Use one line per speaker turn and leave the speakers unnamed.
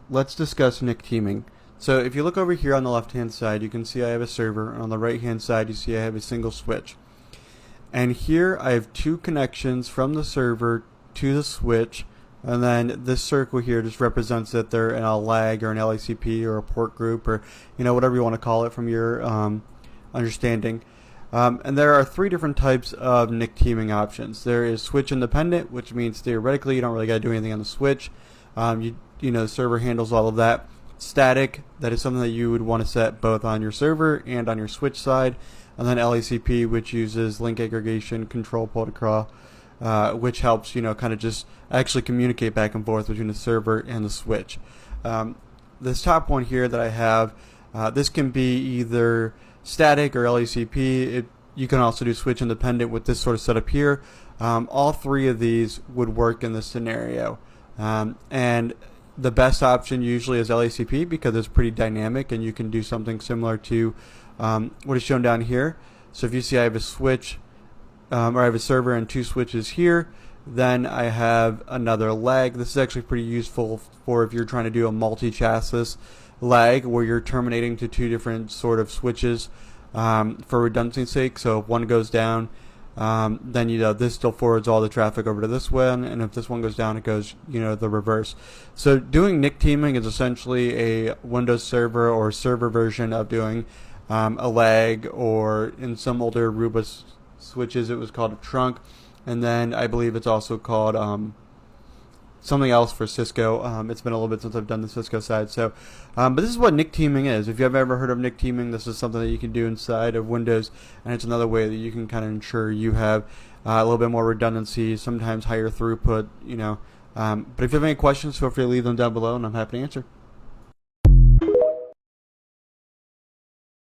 let's discuss NIC teaming. So if you look over here on the left hand side, you can see I have a server, and on the right hand side you see I have a single switch. And here I have two connections from the server to the switch, and then this circle here just represents that they're in a lag or an LACP or a port group, or whatever you want to call it from your understanding. And there are three different types of NIC teaming options. There is switch independent, which means theoretically you don't really got to do anything on the switch. The server handles all of that. Static, that is something that you would want to set both on your server and on your switch side. And then LACP, which uses link aggregation control protocol, which helps kind of just actually communicate back and forth between the server and the switch. This top one here that I have, this can be either static or LACP. You can also do switch independent with this sort of setup here. All three of these would work in this scenario, and the best option usually is LACP because it's pretty dynamic and you can do something similar to what is shown down here. So if you see I have a switch, or I have a server and two switches here, then I have another lag. This is actually pretty useful for if you're trying to do a multi-chassis lag where you're terminating to two different sort of switches for redundancy's sake. So if one goes down, then this still forwards all the traffic over to this one, and if this one goes down, it goes the reverse. So doing NIC teaming is essentially a Windows server or server version of doing a lag, or in some older Aruba switches it was called a trunk, and then I believe it's also called something else for Cisco. It's been a little bit since I've done the Cisco side. So, but this is what NIC teaming is. If you've ever heard of NIC teaming, this is something that you can do inside of Windows, and it's another way that you can kind of ensure you have a little bit more redundancy, sometimes higher throughput. But if you have any questions, feel free to leave them down below, and I'm happy to answer.